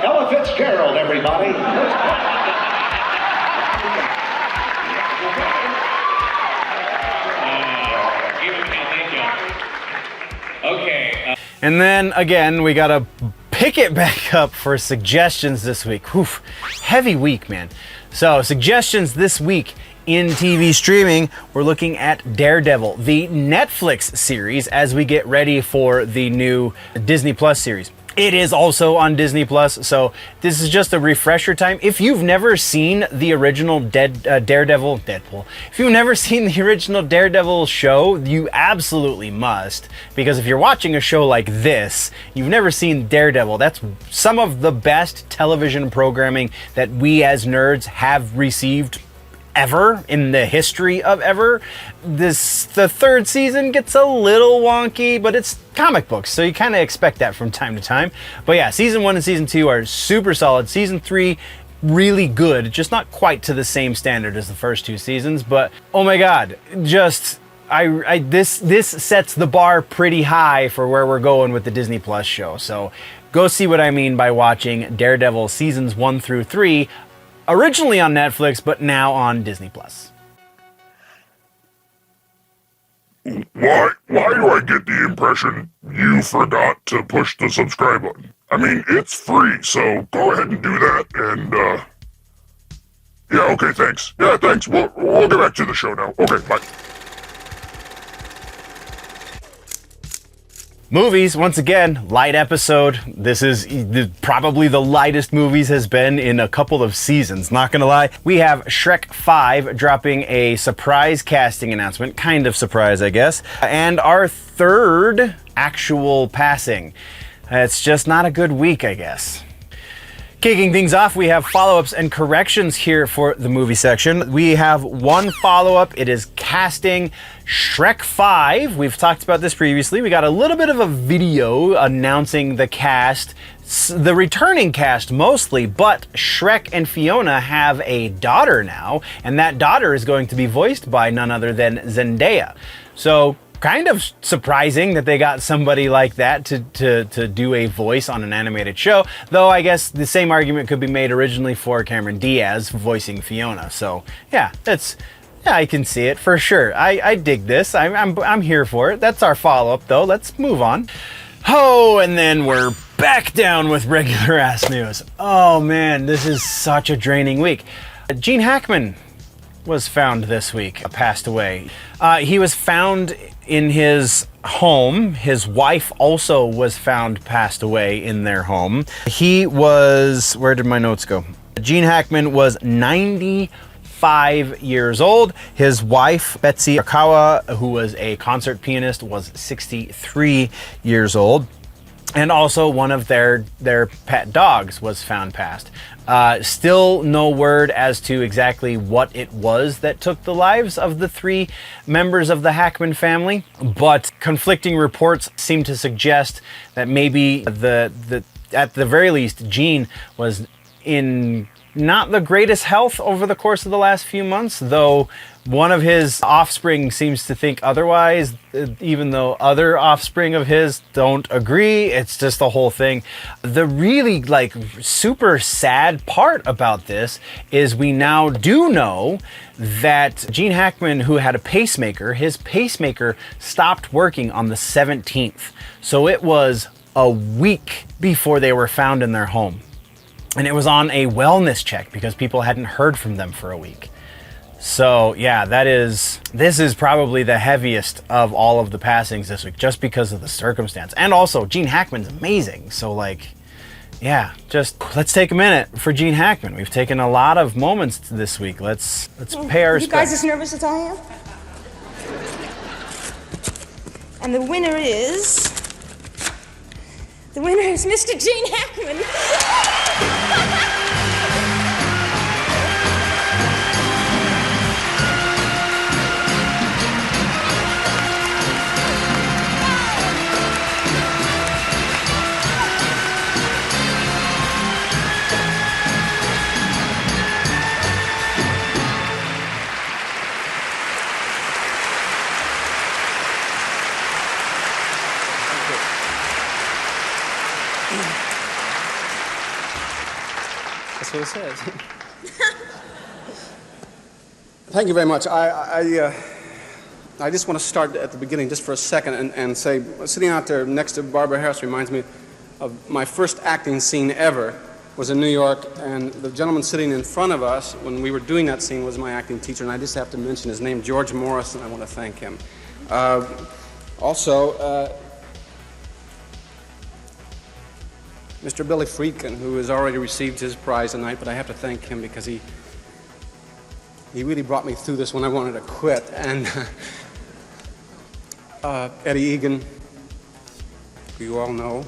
Ella Fitzgerald, everybody. Okay. And then again, we gotta pick it back up for suggestions this week. Whew, heavy week, man. So suggestions this week in TV streaming, we're looking at Daredevil, the Netflix series, as we get ready for the new Disney Plus series. It is also on Disney Plus, so this is just a refresher time. If you've never seen the original Deadpool, if you've never seen the original Daredevil show, you absolutely must, because if you're watching a show like this, you've never seen Daredevil. That's some of the best television programming that we as nerds have received ever in the history of ever. The third season gets a little wonky, but it's comic books, so you kind of expect that from time to time. But yeah, season 1 and season 2 are super solid. Season 3, really good, just not quite to the same standard as the first 2 seasons, but oh my god, just this sets the bar pretty high for where we're going with the Disney Plus show. So go see what I mean by watching Daredevil seasons 1 through 3, originally on Netflix, but now on Disney Plus. Why do I get the impression you forgot to push the subscribe button? I mean, it's free, so go ahead and do that, and, yeah, okay, thanks. Yeah, thanks. We'll get back to the show now. Okay, bye. Movies, once again, light episode. This is probably the lightest movies has been in a couple of seasons, not gonna lie. We have Shrek 5 dropping a surprise casting announcement, kind of surprise, I guess, and our third actual passing. It's just not a good week, I guess. Kicking things off, we have follow-ups and corrections here for the movie section. We have one follow-up. It is casting Shrek 5. We've talked about this previously. We got a little bit of a video announcing the cast, the returning cast mostly, but Shrek and Fiona have a daughter now, and that daughter is going to be voiced by none other than Zendaya. So, kind of surprising that they got somebody like that to do a voice on an animated show, though I guess the same argument could be made originally for Cameron Diaz voicing Fiona. So yeah, I can see it for sure. I dig this. I'm here for it. That's our follow-up though. Let's move on. Oh, and then we're back down with regular ass news. Oh man, this is such a draining week. Gene Hackman was found this week, passed away. He was found in his home. His wife also was found passed away in their home. He was, where did my notes go? Gene Hackman was 95 years old. His wife, Betsy Arakawa, who was a concert pianist, was 63 years old. And also one of their pet dogs was found passed. Still no word as to exactly what it was that took the lives of the three members of the Hackman family, but conflicting reports seem to suggest that maybe at the very least, Gene was in not the greatest health over the course of the last few months, though one of his offspring seems to think otherwise, even though other offspring of his don't agree. It's just the whole thing. The really super sad part about this is we now do know that Gene Hackman, who had a pacemaker, his pacemaker stopped working on the 17th. So it was a week before they were found in their home. And it was on a wellness check because people hadn't heard from them for a week. So yeah, this is probably the heaviest of all of the passings this week, just because of the circumstance. And also, Gene Hackman's amazing. So yeah, just let's take a minute for Gene Hackman. We've taken a lot of moments this week. Let's pay our respects. You guys as nervous as I am? And the winner is Mr. Gene Hackman. That's what it says. Thank you very much. I just want to start at the beginning just for a second and say, sitting out there next to Barbara Harris reminds me of my first acting scene ever was in New York, and the gentleman sitting in front of us when we were doing that scene was my acting teacher, and I just have to mention his name, George Morris, and I want to thank him. Also, Mr. Billy Friedkin, who has already received his prize tonight, but I have to thank him because he really brought me through this when I wanted to quit. And Eddie Egan, who you all know,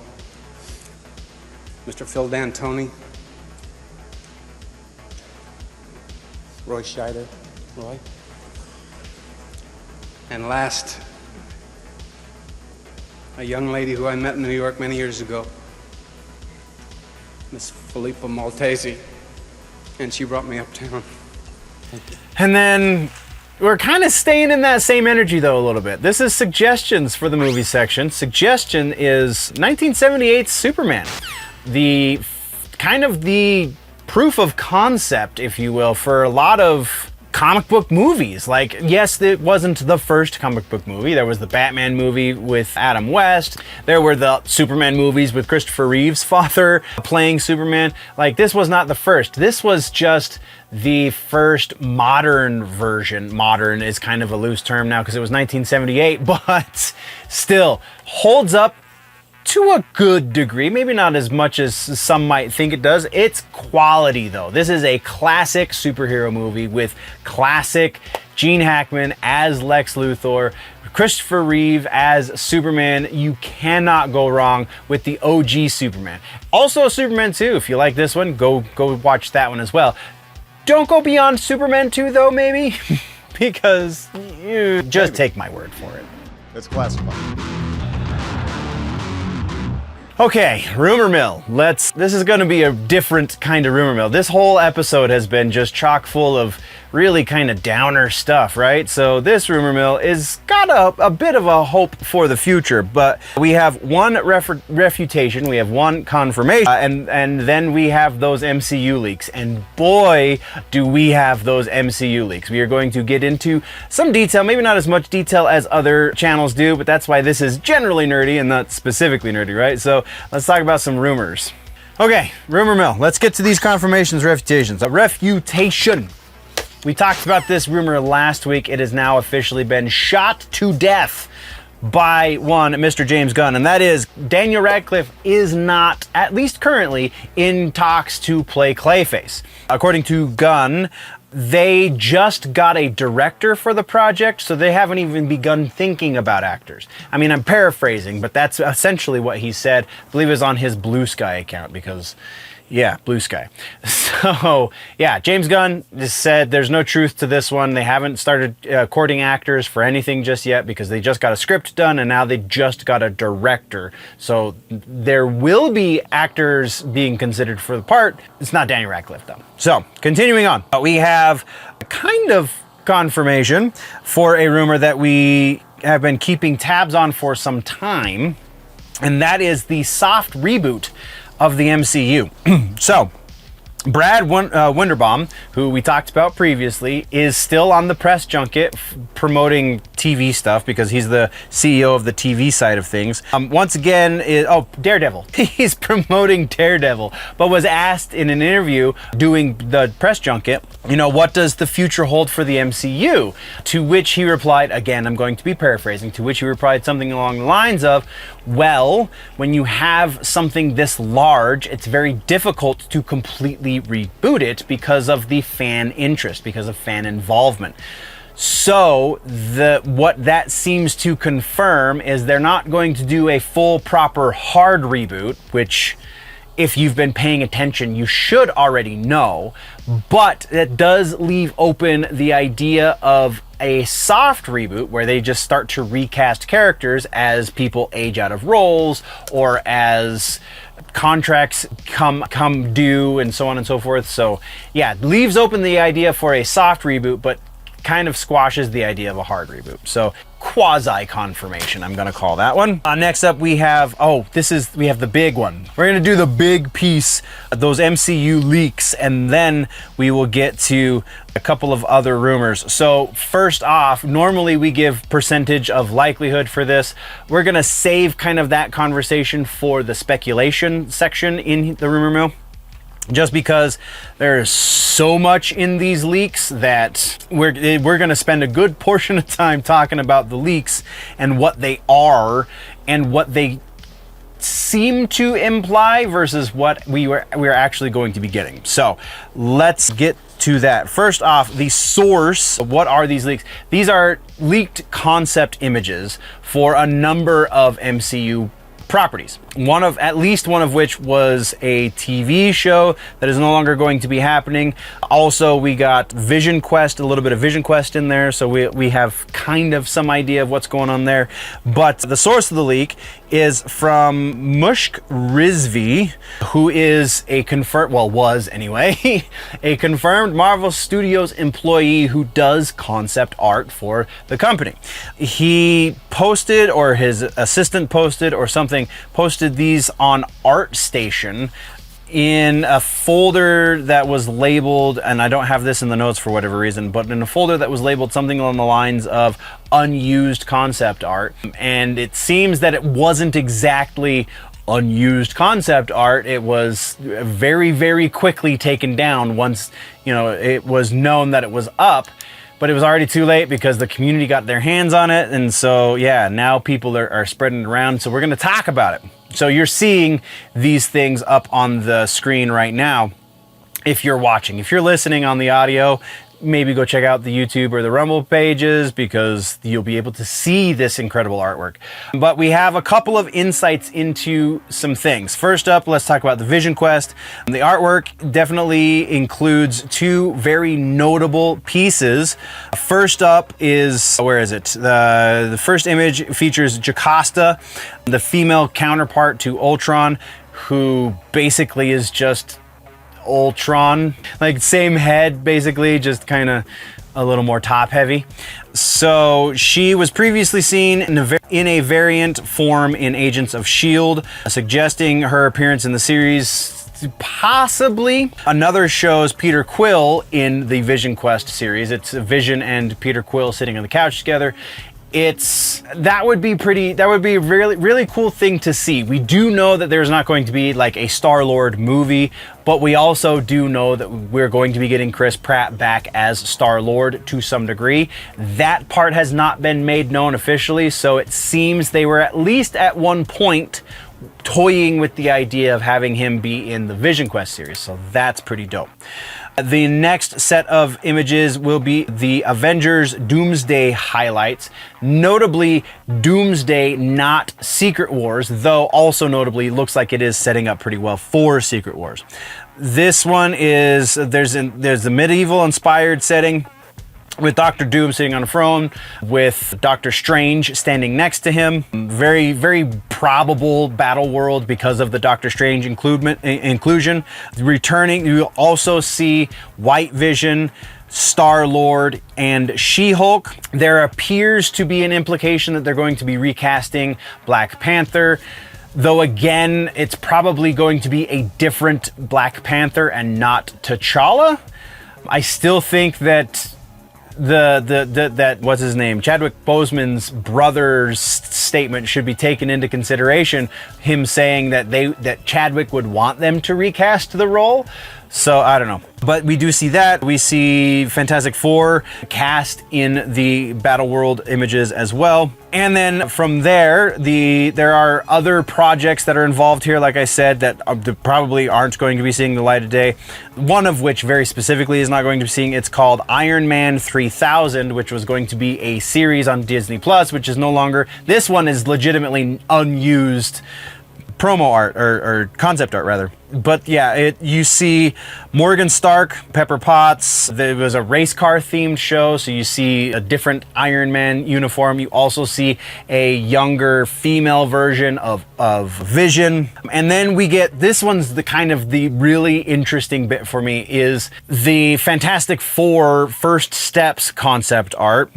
Mr. Phil D'Antoni, Roy Scheider, Roy, and last, a young lady who I met in New York many years ago, Miss Filippa Maltese, and she brought me uptown. And then we're kind of staying in that same energy though a little bit. This is suggestions for the movie section. Suggestion is 1978's Superman. The kind of the proof of concept, if you will, for a lot of comic book movies. Like, yes, it wasn't the first comic book movie. There was the Batman movie with Adam West. There were the Superman movies with Christopher Reeve's father playing Superman. Like, this was not the first. This was just the first modern version. Modern is kind of a loose term now because it was 1978, but still holds up to a good degree, maybe not as much as some might think it does. It's quality though. This is a classic superhero movie with classic Gene Hackman as Lex Luthor, Christopher Reeve as Superman. You cannot go wrong with the OG Superman. Also Superman 2, if you like this one, go watch that one as well. Don't go beyond Superman 2 though, maybe, because you just take my word for it. It's classified. Okay, rumor mill. This is going to be a different kind of rumor mill. This whole episode has been just chock full of really kind of downer stuff, right? So this rumor mill is got a bit of a hope for the future, but we have one refutation, we have one confirmation, and then we have those MCU leaks. And boy, do we have those MCU leaks. We are going to get into some detail, maybe not as much detail as other channels do, but that's why this is generally nerdy and not specifically nerdy, right? So let's talk about some rumors. Okay, rumor mill. Let's get to these confirmations, refutations. A refutation. We talked about this rumor last week. It has now officially been shot to death by one Mr. James Gunn, and that is Daniel Radcliffe is not, at least currently, in talks to play Clayface. According to Gunn, they just got a director for the project, so they haven't even begun thinking about actors. I mean, I'm paraphrasing, but that's essentially what he said. I believe it was on his Blue Sky account because, yeah, Blue Sky. So, yeah, James Gunn just said there's no truth to this one. They haven't started courting actors for anything just yet because they just got a script done and now they just got a director. So there will be actors being considered for the part. It's not Daniel Radcliffe, though. So, continuing on. We have kind of confirmation for a rumor that we have been keeping tabs on for some time, and that is the soft reboot of the MCU. So, Brad Winderbaum, who we talked about previously, is still on the press junket promoting TV stuff because he's the CEO of the TV side of things. Once again, Daredevil. He's promoting Daredevil, but was asked in an interview doing the press junket, what does the future hold for the MCU? To which he replied, again, I'm going to be paraphrasing, to which he replied something along the lines of, well, when you have something this large, it's very difficult to completely reboot it because of the fan interest, because of fan involvement. So what that seems to confirm is they're not going to do a full proper hard reboot, which if you've been paying attention, you should already know, but it does leave open the idea of a soft reboot where they just start to recast characters as people age out of roles or as contracts come due and so on and so forth. So yeah, it leaves open the idea for a soft reboot, but kind of squashes the idea of a hard reboot. So quasi confirmation, I'm gonna call that one. Next up we have we have the big one. We're gonna do the big piece, those MCU leaks, and then we will get to a couple of other rumors. So first off, normally we give percentage of likelihood for this. We're gonna save kind of that conversation for the speculation section in the rumor mill, just because there's so much in these leaks that we're going to spend a good portion of time talking about the leaks and what they are and what they seem to imply versus what we're actually going to be getting. So let's get to that. First off, the source. What are these leaks? These are leaked concept images for a number of MCU properties. At least one of which was a TV show that is no longer going to be happening. Also, we got Vision Quest, a little bit of Vision Quest in there, so we have kind of some idea of what's going on there. But the source of the leak is from Mushk Rizvi, who is was anyway, a confirmed Marvel Studios employee who does concept art for the company. He posted, or his assistant posted, or something, posted these on ArtStation in a folder that was labeled, and I don't have this in the notes for whatever reason, but in a folder that was labeled something along the lines of unused concept art. And it seems that it wasn't exactly unused concept art. It was very, very quickly taken down once, it was known that it was up. But it was already too late because the community got their hands on it. And so, yeah, now people are spreading it around. So we're going to talk about it. So you're seeing these things up on the screen right now if you're watching. If you're listening on the audio, maybe go check out the YouTube or the Rumble pages because you'll be able to see this incredible artwork. But we have a couple of insights into some things. First up, let's talk about the Vision Quest. The artwork definitely includes two very notable pieces. First up is, where is it? The first image features Jocasta, the female counterpart to Ultron, who basically is just Ultron, like same head basically, just kind of a little more top heavy. So she was previously seen in a variant form in Agents of S.H.I.E.L.D., suggesting her appearance in the series. Possibly another shows Peter Quill in the Vision Quest series. It's Vision and Peter Quill sitting on the couch together. That would be a really cool thing to see. We do know that there's not going to be like a Star-Lord movie, but we also do know that we're going to be getting Chris Pratt back as Star-Lord to some degree. That part has not been made known officially, so it seems they were at least at one point toying with the idea of having him be in the Vision Quest series, so that's pretty dope. The next set of images will be the Avengers Doomsday highlights. Notably, Doomsday, not Secret Wars, though also notably looks like it is setting up pretty well for Secret Wars. This one is, there's a medieval inspired setting with Doctor Doom sitting on a throne, with Doctor Strange standing next to him. Very, very probable battle world because of the Doctor Strange inclusion. Returning, you'll also see White Vision, Star-Lord, and She-Hulk. There appears to be an implication that they're going to be recasting Black Panther, though again, it's probably going to be a different Black Panther and not T'Challa. I still think that that what's his name, Chadwick Boseman's brother's statement should be taken into consideration. Him saying that Chadwick would want them to recast the role. So I don't know, but we do see that. We see Fantastic Four cast in the Battle World images as well. And then from there, there are other projects that are involved here, like I said, that probably aren't going to be seeing the light of day. One of which very specifically is not going to be seeing. It's called Iron Man 3000, which was going to be a series on Disney Plus, which is no longer. This one is legitimately unused promo art or concept art rather. But yeah, you see Morgan Stark, Pepper Potts. There was a race car themed show, so you see a different Iron Man uniform. You also see a younger female version of Vision. And then we get, this one's the really interesting bit for me, is the Fantastic Four First Steps concept art.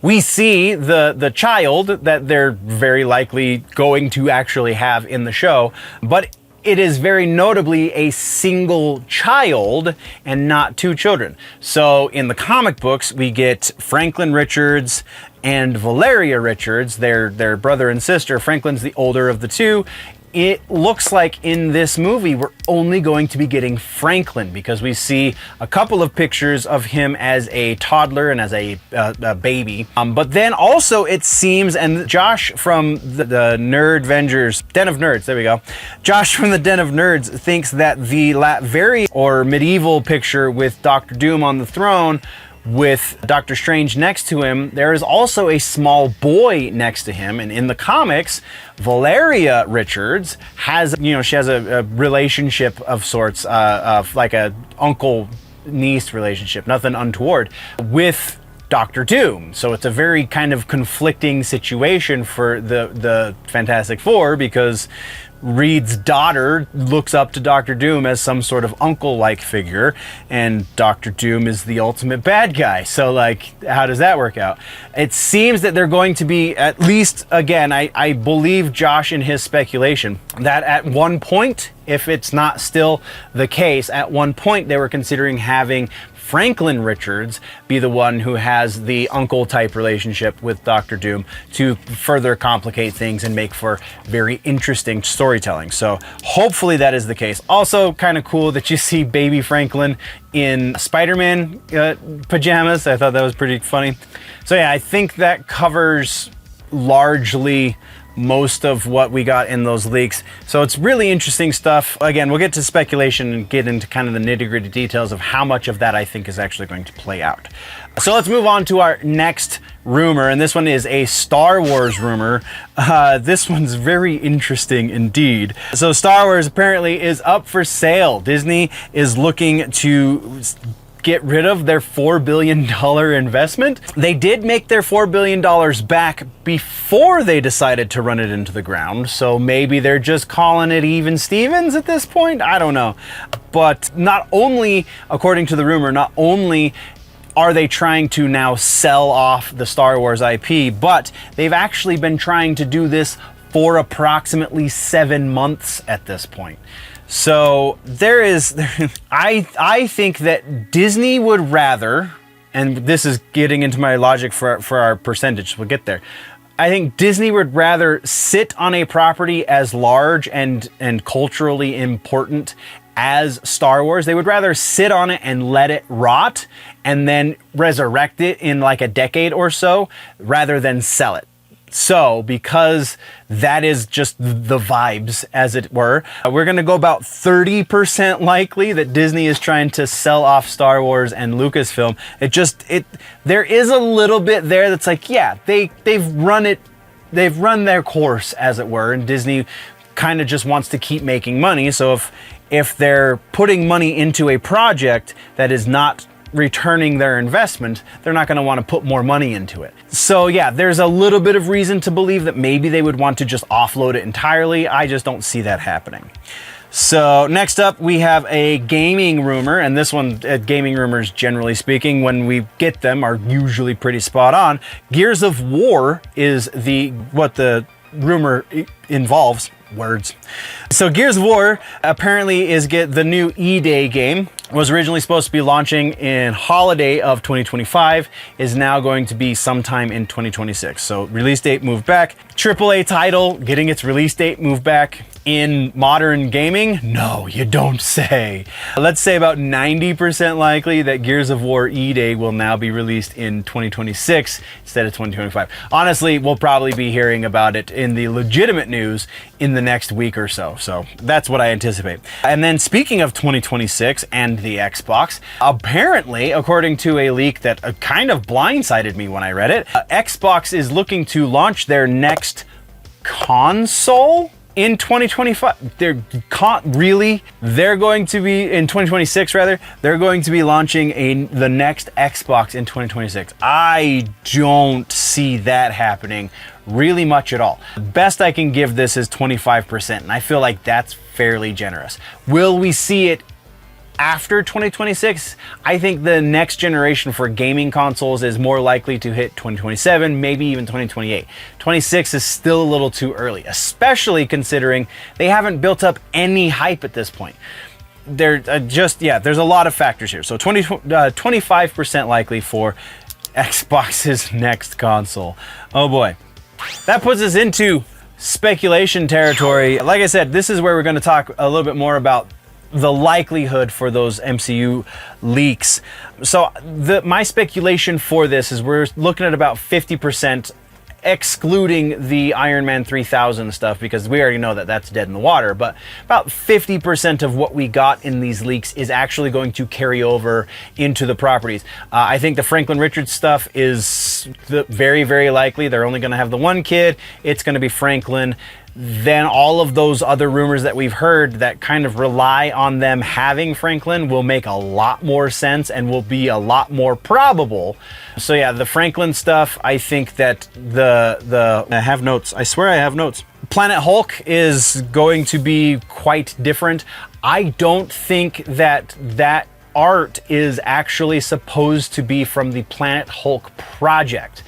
We see the child that they're very likely going to actually have in the show, but it is very notably a single child and not two children. So in the comic books, we get Franklin Richards and Valeria Richards, their brother and sister. Franklin's the older of the two. It looks like in this movie we're only going to be getting Franklin, because we see a couple of pictures of him as a toddler and as a baby. But then also it seems, and Josh from the Nerdvengers, Den of Nerds, there we go. Josh from the Den of Nerds thinks that the very medieval picture with Doctor Doom on the throne with Doctor Strange next to him, there is also a small boy next to him. And in the comics, Valeria Richards has, she has a relationship of sorts, of like a uncle-niece relationship, nothing untoward, with Doctor Doom. So it's a very kind of conflicting situation for the Fantastic Four, because Reed's daughter looks up to Doctor Doom as some sort of uncle-like figure, and Doctor Doom is the ultimate bad guy. So, like, how does that work out? It seems that they're going to be, at least, again, I believe Josh in his speculation, that at one point, if it's not still the case, at one point they were considering having Franklin Richards be the one who has the uncle-type relationship with Doctor Doom to further complicate things and make for very interesting storytelling. So hopefully that is the case. Also kind of cool that you see baby Franklin in Spider-Man pajamas. I thought that was pretty funny. So yeah, I think that covers largely most of what we got in those leaks. So it's really interesting stuff. Again, we'll get to speculation and get into kind of the nitty-gritty details of how much of that I think is actually going to play out. So let's move on to our next rumor, and this one is a Star Wars rumor. This one's very interesting indeed. So Star Wars apparently is up for sale. Disney is looking to get rid of their $4 billion investment. They did make their $4 billion back before they decided to run it into the ground, so maybe they're just calling it even Stevens at this point. I don't know. But not only, according to the rumor, not only are they trying to now sell off the Star Wars IP, but they've actually been trying to do this for approximately 7 months at this point. So I think that Disney would rather, and this is getting into my logic for our percentage, we'll get there. I think Disney would rather sit on a property as large and culturally important as Star Wars. They would rather sit on it and let it rot and then resurrect it in like a decade or so rather than sell it. So, because that is just the vibes, as it were, we're going to go about 30% likely that Disney is trying to sell off Star Wars and Lucasfilm. There is a little bit there that's like, yeah, they've run their course, as it were, and Disney kind of just wants to keep making money. So if they're putting money into a project that is not returning their investment, they're not going to want to put more money into it. So yeah, there's a little bit of reason to believe that maybe they would want to just offload it entirely. I just don't see that happening. So next up, we have a gaming rumor, and this one, gaming rumors, generally speaking, when we get them, are usually pretty spot on. Gears of War is what the rumor involves. Words. So Gears of War apparently is the new E-Day game. Was originally supposed to be launching in holiday of 2025, is now going to be sometime in 2026. So release date moved back. AAA title getting its release date moved back. In modern gaming? No, you don't say. Let's say about 90% likely that Gears of War E-Day will now be released in 2026 instead of 2025. Honestly, we'll probably be hearing about it in the legitimate news in the next week or so. So that's what I anticipate. And then speaking of 2026 and the Xbox, apparently, according to a leak that kind of blindsided me when I read it, Xbox is looking to launch their next console in 2025. They're going to be in 2026 rather. They're going to be launching the next Xbox in 2026. I don't see that happening really much at all. The best I can give this is 25%, and I feel like that's fairly generous. Will we see it after 2026? I think the next generation for gaming consoles is more likely to hit 2027, maybe even 2028. 26 is still a little too early, especially considering they haven't built up any hype at this point. There's a lot of factors here. So 25% likely for Xbox's next console. Oh boy. That puts us into speculation territory. Like I said, this is where we're going to talk a little bit more about the likelihood for those MCU leaks. So my speculation for this is we're looking at about 50%, excluding the Iron Man 3000 stuff, because we already know that that's dead in the water, but about 50% of what we got in these leaks is actually going to carry over into the properties. I think the Franklin Richards stuff is very, very likely. They're only going to have the one kid. It's going to be Franklin. Then all of those other rumors that we've heard that kind of rely on them having Franklin will make a lot more sense and will be a lot more probable. So yeah, the Franklin stuff, I think that I have notes. I swear I have notes. Planet Hulk is going to be quite different. I don't think that art is actually supposed to be from the Planet Hulk project.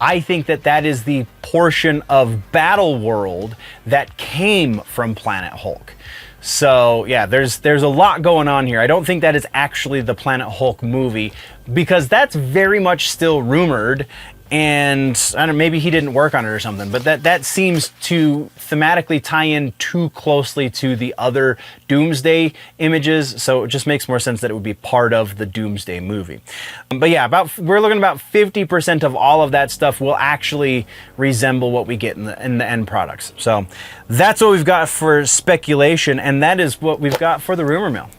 I think that is the portion of Battle World that came from Planet Hulk. So yeah, there's a lot going on here. I don't think that is actually the Planet Hulk movie, because that's very much still rumored And I don't know, maybe he didn't work on it or something, but that seems to thematically tie in too closely to the other Doomsday images, so it just makes more sense that it would be part of the Doomsday movie. But yeah, we're looking about 50% of all of that stuff will actually resemble what we get in the end products. So that's what we've got for speculation, and that is what we've got for the rumor mill.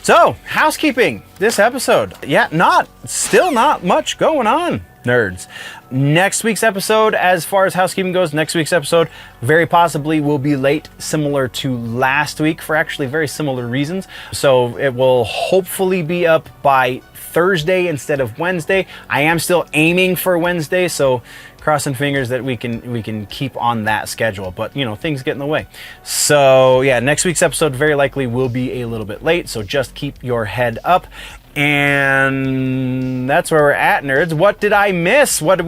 So, housekeeping this episode. Yeah, still not much going on, nerds. Next week's episode, as far as housekeeping goes, next week's episode very possibly will be late, similar to last week, for actually very similar reasons. So it will hopefully be up by Thursday instead of Wednesday. I am still aiming for Wednesday, so crossing fingers that we can keep on that schedule, but you know, things get in the way. So yeah, next week's episode very likely will be a little bit late, so just keep your head up. And that's where we're at, nerds. What did I miss? What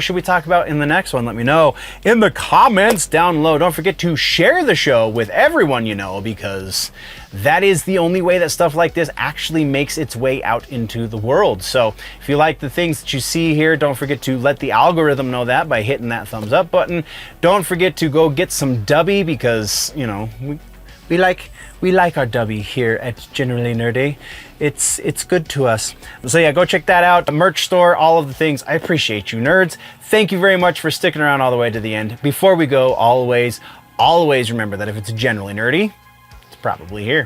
should we talk about in the next one? Let me know in the comments down below. Don't forget to share the show with everyone you know, because that is the only way that stuff like this actually makes its way out into the world. So if you like the things that you see here, don't forget to let the algorithm know that by hitting that thumbs up button. Don't forget to go get some dubby, because you know we like our dubby here at Generally Nerdy. It's good to us. So yeah, go check that out. The merch store, all of the things. I appreciate you, nerds. Thank you very much for sticking around all the way to the end. Before we go, always remember that if it's generally nerdy, it's probably here.